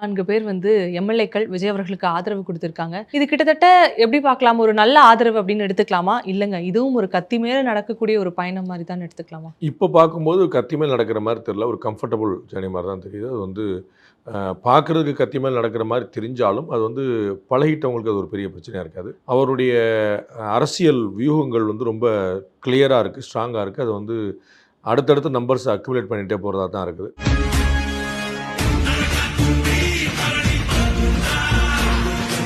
4 பேர் வந்து எம்எல்ஏக்கள் விஜய் அவர்களுக்கு ஆதரவு கொடுத்திருக்காங்க. இது கிட்டத்தட்ட எப்படி பார்க்கலாம்? ஒரு நல்ல ஆதரவு அப்படின்னு எடுத்துக்கலாமா? இல்லங்க. இதுவும் ஒரு கத்தி மேல நடக்கக்கூடிய ஒரு பயணம் மாரி தான் எடுத்துக்கலாமா? இப்போ பார்க்கும்போது கத்தி மேல் நடக்கிற மாரி தெரியல. ஒரு கம்ஃபர்டபுள் ஜர்னி மாரி தான் தெரியுது. அது வந்து பார்க்குறதுக்கு கத்தி மேல் நடக்கிற மாரி தெரிஞ்சாலும், அது வந்து பழகிட்டவங்களுக்கு அது ஒரு பெரிய பிரச்சனையா இருக்காது. அவருடைய அரசியல் வியூகங்கள் வந்து ரொம்ப கிளியரா இருக்கு, ஸ்ட்ராங்கா இருக்கு. அது வந்து அடுத்தடுத்து நம்பர்ஸ அக்யூமுலேட் பண்ணிட்டே போறதா தான் இருக்குது.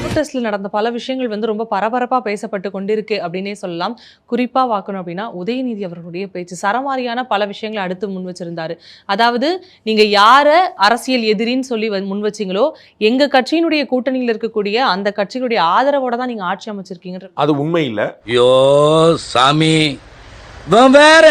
ப்ரோட்டஸ்ட்ல நடந்த பல விஷயங்கள் வந்து ரொம்ப பரபரப்பா பேசப்பட்டு கொண்டிருக்கு அப்படின்னே சொல்லலாம். குறிப்பா பார்க்கணும் அப்படின்னா, உதயநிதி அவர்களுடைய பேச்சு சரமாரியான பல விஷயங்கள அடுத்து முன் வச்சிருந்தாரு. அதாவது நீங்க யார அரசியல் எதிரின்னு சொல்லி முன் வச்சீங்களோ, எங்க கட்சியினுடைய கூட்டணியில இருக்கக்கூடிய அந்த கட்சியினுடைய ஆதரவோட தான் நீங்க ஆட்சி அமைச்சிருக்கீங்க. அது உண்மை இல்ல. ஐயோ சாமி வேற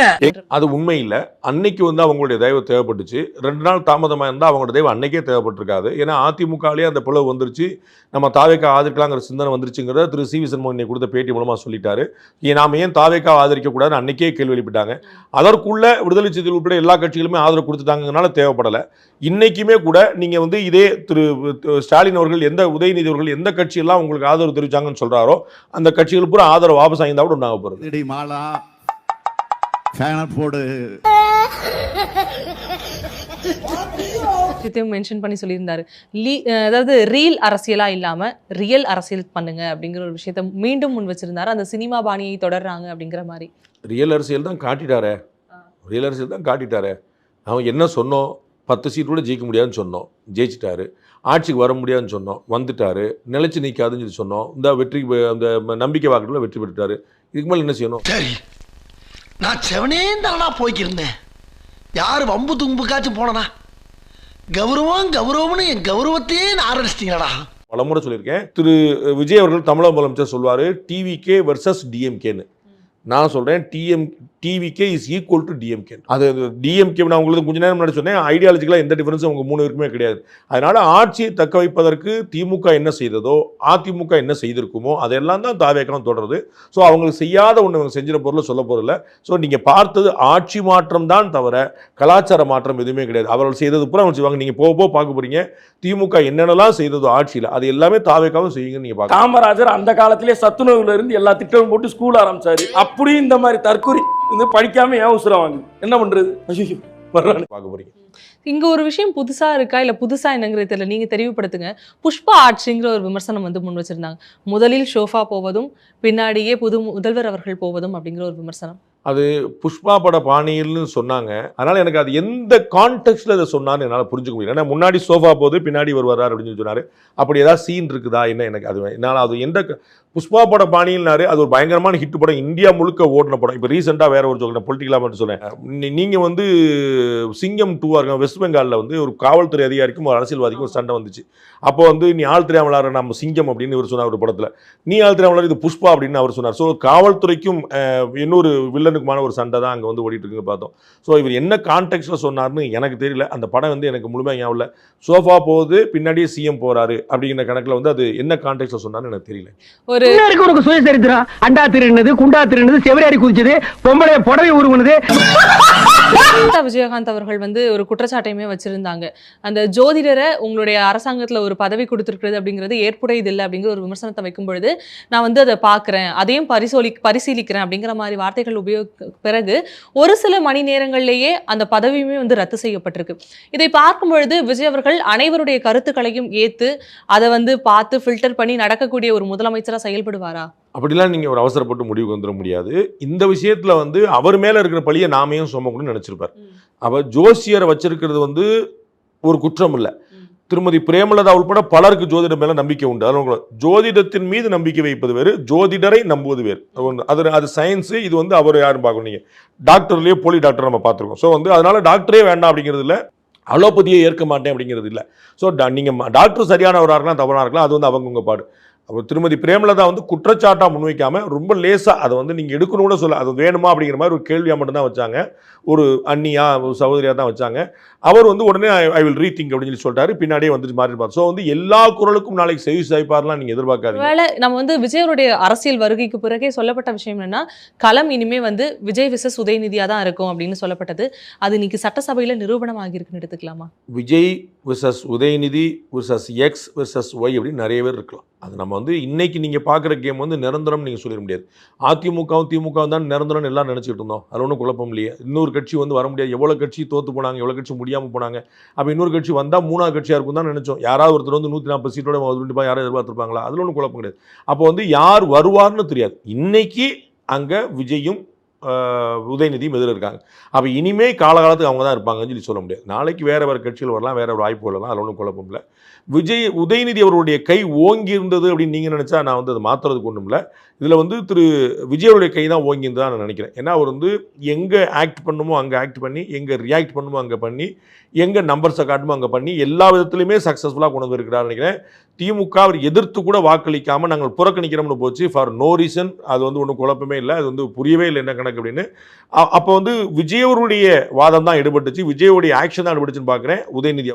அது உண்மை இல்ல. அன்னைக்கு வந்து அவங்களுடைய தயவு தேவைப்பட்டுச்சு. 2 நாள் தாமதமா இருந்தா அவங்களோட தயவு அன்னைக்கே தேவைப்பட்டிருக்காது. ஏன்னா அதிமுகலயே அந்த பிளவு வந்துருச்சு. நம்ம தாவேக்கா ஆதரிக்கலாங்கிற சிந்தனை வந்துருச்சுங்கிறத திரு சி.வி. சண்முகம் கொடுத்த பேட்டி மூலமா சொல்லிட்டாரு. நாம ஏன் தாவேக்கா ஆதரிக்க கூடாதுன்னு அன்னைக்கே கேள்வி எழுப்பிட்டாங்க. அதற்குள்ள விடுதலை சிறுத்தைகள் உட்பட எல்லா கட்சிகளுமே ஆதரவு கொடுத்துட்டாங்கனால தேவைப்படல. இன்னைக்குமே கூட நீங்க வந்து இதே திரு ஸ்டாலின் அவர்கள் உதயநிதி அவர்கள் எந்த கட்சியெல்லாம் உங்களுக்கு ஆதரவு தெரிவிச்சாங்கன்னு சொல்றாரோ அந்த கட்சிகள் பூரா ஆதரவு வாபஸ் வாங்கியிருந்தா கூட நாங்க போறது. மென்ஷன் பண்ணி சொல்லியிருந்தாரு. அதாவது ரீல் அரசியலா இல்லாம ரியல் அரசியல் பண்ணுங்க அப்படிங்கிற ஒரு விஷயத்தை மீண்டும் முன் வச்சிருந்தாரு. அந்த சினிமா பாணியை தொடர்றாங்க அப்படிங்கிற மாதிரி. ரியல் அரசியல் தான் காட்டிட்டாரே. ரியல் அரசியல் தான் காட்டிட்டாரே. அவன் என்ன சொன்னோம், 10 சீட் கூட ஜெயிக்க முடியாதுன்னு சொன்னோம், ஜெயிச்சிட்டாரு. ஆட்சிக்கு வர முடியாதுன்னு சொன்னோம், வந்துட்டாரு. நிலைச்சு நிற்காதுன்னு சொல்லி சொன்னோம், இந்த வெற்றி அந்த நம்பிக்கை வாக்குல வெற்றி பெற்றுட்டாரு. இதுக்கு மேலே என்ன செய்யணும்? சரி, நான் செவனே தானா போய்க்கிருந்தேன். யாரு வம்பு தும்புக்காச்சும் போனனா? கௌரவம்னு என் கௌரவத்தையே ஆரம்பிச்சிட்டீங்களா? பலமுறை சொல்லியிருக்கேன். திரு விஜய் அவர்கள் தமிழக முதலமைச்சர் சொல்வாரு டிவிகே வர்சஸ் டிஎம்கேன்னு. நான் சொல்றேன் TVK is equal to DMK. அது டிஎம்கே நான் உங்களுக்கு கொஞ்ச நேரம் முன்னாடி சொன்னேன், ஐடியாலஜிக்கலாக எந்த டிஃபரன்ஸும் அவங்க 3 பேருக்குமே கிடையாது. அதனால ஆட்சியை தக்க வைப்பதற்கு திமுக என்ன செய்ததோ அதிமுக என்ன செய்திருக்குமோ அதெல்லாம் தான் தாவேக்கம் தொடருது. ஸோ அவங்களுக்கு செய்யாத ஒன்று அவங்க செஞ்சிட பொருளை சொல்ல போறதில்ல. ஸோ நீங்கள் பார்த்தது ஆட்சி மாற்றம் தான் தவிர கலாச்சார மாற்றம் எதுவுமே கிடையாது. அவர்கள் செய்தது பூரா அவங்க செய்வாங்க. நீங்கள் போக பார்க்க போறீங்க திமுக என்னென்னலாம் செய்ததோ ஆட்சியில் அது எல்லாமே தாவேக்காவும் செய்யுங்க. நீங்க பார்க்க காமராஜர் அந்த காலத்திலே சத்துணவுல இருந்து எல்லா திட்டமும் போட்டு ஸ்கூல் ஆரம்பிச்சாரு. அப்படி இந்த மாதிரி தற்கொலை படிக்காம ஏன் உசுரம் வாங்குது? என்ன பண்றது? பார்க்க போறீங்க. இங்க ஒரு விஷயம் புதுசா இருக்கா இல்ல புதுசா என்னங்கிறது தெரியல, நீங்க தெளிவுபடுத்துங்க. புஷ்பா ஆட்சிங்கிற ஒரு விமர்சனம் வந்து முன் வச்சிருந்தாங்க. முதலில் ஷோஃபா போவதும் பின்னாடியே முதல்வர் அவர்கள் போவதும் அப்படிங்கிற ஒரு விமர்சனம். அது புஷ்பா பட பாணியில்னு சொன்னாங்க. அதனால எனக்கு அது எந்த கான்டெக்ட்ல அதை சொன்னான்னு என்னால் புரிஞ்சுக்க முடியல. ஏன்னா முன்னாடி சோஃபா போகுது பின்னாடி வருவார் அப்படின்னு சொன்னாரு. அப்படி ஏதாவது சீன் இருக்குதா என்ன? எனக்கு அது என்னால் அது எந்த புஷ்பா பட பாணியில்னாரு. அது ஒரு பயங்கரமான ஹிட் படம், இந்தியா முழுக்க ஓடின படம். இப்போ ரீசெண்டாக வேற ஒரு சொல்றேன், பொலிட்டிக்கலா மட்டும் சொல்றேன். நீங்க வந்து சிங்கம் 2 இருக்க வெஸ்ட் பெங்காலில் வந்து ஒரு காவல்துறை அதிகாரிக்கும் ஒரு அரசியல்வாதிக்கும் ஒரு சண்டை வந்துச்சு. அப்போ வந்து நீ ஆள் தெரியாமலார நம்ம சிங்கம் அப்படின்னு இவர் சொன்னார் ஒரு படத்தில். நீ ஆள் தெரியாமலார இது புஷ்பா அப்படின்னு அவர் சொன்னார். ஸோ காவல்துறைக்கும் இன்னொரு வில்லனுக்குமான ஒரு சண்டை தான் அங்கே வந்து ஓடிட்டு இருக்குன்னு பார்த்தோம். ஸோ இவர் என்ன கான்டெக்ட்ல சொன்னார்னு எனக்கு தெரியல. அந்த படம் வந்து எனக்கு முழுமையாக ஞாபகம் இல்லை. சோஃபா போகுது பின்னாடியே சிஎம் போறாரு அப்படிங்கிற கணக்கில் வந்து அது என்ன கான்டெக்ட்ல சொன்னார்னு எனக்கு தெரியல. ஒரு உனக்கு சுயசரித்திரம் அண்டா திருநது குண்டா திருநது செவராடி குதிச்சது பொம்பளை புடவை உருவனது. விஜயகாந்த் அவர்கள் வந்து ஒரு குற்றச்சாட்டையுமே வச்சிருந்தாங்க. அந்த ஜோதிடரை உங்களுடைய அரசாங்கத்துல ஒரு பதவி கொடுத்திருக்கிறது அப்படிங்கிறது ஏற்புடையது இல்லை அப்படிங்கிற ஒரு விமர்சனத்தை வைக்கும் பொழுது நான் வந்து அதை பார்க்கிறேன், அதையும் பரிசீலிக்கிறேன் அப்படிங்கிற மாதிரி வார்த்தைகள் பிறகு ஒரு சில மணி நேரங்களிலேயே அந்த பதவியுமே வந்து ரத்து செய்யப்பட்டிருக்கு. இதை பார்க்கும் பொழுது விஜய் அவர்கள் அனைவருடைய கருத்துக்களையும் ஏத்து அதை வந்து பார்த்து ஃபில்டர் பண்ணி நடக்கக்கூடிய ஒரு முதலமைச்சரா செயல்படுவாரா? அப்படிலாம் நீங்கள் ஒரு அவசரப்பட்டு முடிவுக்கு வந்துட முடியாது. இந்த விஷயத்தில் வந்து அவர் மேலே இருக்கிற பழியை நாமையும் சுமக்கணும்னு நினச்சிருப்பார். அவர் ஜோசியரை வச்சிருக்கிறது வந்து ஒரு குற்றம் இல்லை. திருமதி பிரேமலதா உட்பட பலருக்கு ஜோதிடம் மேலே நம்பிக்கை உண்டு. அதனால ஜோதிடத்தின் மீது நம்பிக்கை வைப்பது வேறு, ஜோதிடரை நம்புவது வேறு. அது சயின்ஸு. இது வந்து அவர் யாரும் பார்க்கணும். நீங்கள் டாக்டர்லேயே போலி டாக்டர் நம்ம பார்த்துருக்கோம். ஸோ வந்து அதனால டாக்டரே வேண்டாம் அப்படிங்கிறது இல்லை, அலோபதியை ஏற்க மாட்டேன் அப்படிங்கிறது இல்லை. ஸோ நீங்கள் டாக்டர் சரியானவராக இருக்கலாம் தவறாக இருக்கலாம், அது வந்து அவங்கவுங்க பாடு. அவர் திருமதி பிரேமலதா வந்து குற்றச்சாட்டாக முன்வைக்காம ரொம்ப லேசாக அதை வந்து நீங்கள் எடுக்கணும் கூட சொல்ல, அது வேணுமா அப்படிங்கிற மாதிரி ஒரு கேள்வியாக மட்டும்தான் வச்சாங்க. ஒரு அண்ணியா ஒரு சகோதரியாக தான் வச்சாங்க. அவர் வந்து உடனே ஐ வில் ரீதிங்க் அப்படின்னு சொல்லி சொல்லிட்டாரு. பின்னாடியே வந்துட்டு மாறிப்பார். ஸோ வந்து எல்லா குரலுக்கும் நாளைக்கு செவி சாய்ப்பார்லாம் நீங்கள் எதிர்பார்க்காதீங்க. ஒருவேளை நம்ம வந்து விஜயருடைய அரசியல் வருகைக்கு பிறகே சொல்லப்பட்ட விஷயம் என்னன்னா, களம் இனிமே வந்து விஜய் விசஸ் உதயநிதியா தான் இருக்கும் அப்படின்னு சொல்லப்பட்டது. அது இன்னைக்கு சட்டசபையில நிரூபணம் ஆகியிருக்குன்னு எடுத்துக்கலாமா? Vijay versus Udhayanidhi versus X versus Y அப்படின்னு நிறைய பேர் இருக்கலாம். அது நம்ம வந்து இன்னைக்கு நீங்கள் பார்க்குற கேம் வந்து நிரந்தரம் நீங்கள் சொல்லிட முடியாது. அதிமுகவும் திமுகவும் தான் நிரந்தரம் எல்லாம் நினச்சிட்டு இருந்தோம். அது ஒன்றும் குழப்பம் இல்லையே. இன்னொரு கட்சி வந்து வர முடியாது. எவ்வளோ கட்சி தோற்று போனாங்க, எவ்வளோ கட்சி முடியாமல் போனாங்க. அப்போ இன்னொரு கட்சி வந்தால் 3வது கட்சியாக இருக்கும் தான் நினச்சோம். யாராவது ஒருத்தர் வந்து 140 சீட்டோட கண்டிப்பாக யாரும் எதிர்பார்த்துருப்பாங்களா? அதில் ஒன்றும் குழப்பம் கிடையாது. அப்போ வந்து யார் வருவார்னு தெரியாது. இன்னைக்கு அங்கே விஜயும் உதயநிதியும் எதிர இருக்காங்க. அப்போ இனிமே காலகாலத்துக்கு அவங்க தான் இருப்பாங்கன்னு சொல்லி சொல்ல முடியாது. நாளைக்கு வேறு கட்சிகள் வரலாம், வேறு வாய்ப்பு வரலாம். அதில் ஒன்றும் குழப்பம் இல்லை. உதயநிதி அவருடைய கை ஓங்கி இருந்தது அப்படின்னு நீங்கள் நினச்சா நான் வந்து அதை மாற்றுறதுக்கு ஒன்றும் இல்லை. இதில் வந்து திரு விஜயோடைய கை தான் ஓங்கி இருந்ததா நான் நினைக்கிறேன். ஏன்னா அவர் வந்து எங்கே ஆக்ட் பண்ணுமோ அங்கே ஆக்ட் பண்ணி, எங்கே ரியாக்ட் பண்ணுமோ அங்கே பண்ணி, எங்கே நம்பர்ஸை காட்டுமோ அங்கே பண்ணி எல்லா விதத்துலையுமே சக்ஸஸ்ஃபுல்லாக கொண்டு வந்திருக்கிறார் நினைக்கிறேன். திமுக அவர் எதிர்த்து கூட வாக்களிக்காமல் நாங்கள் புறக்கணிக்கிறோம்னு போச்சு ஃபார் நோ ரீசன். அது வந்து ஒன்றும் குழப்பமே இல்லை. அது வந்து புரியவே இல்லை என்ன கணக்கு அப்படின்னு. அப்போ வந்து விஜயவருடைய வாதம் தான் எடுபட்டுச்சு, விஜயோடைய ஆக்ஷன் தான் எடுபட்டுச்சுன்னு பார்க்குறேன். உதயநிதி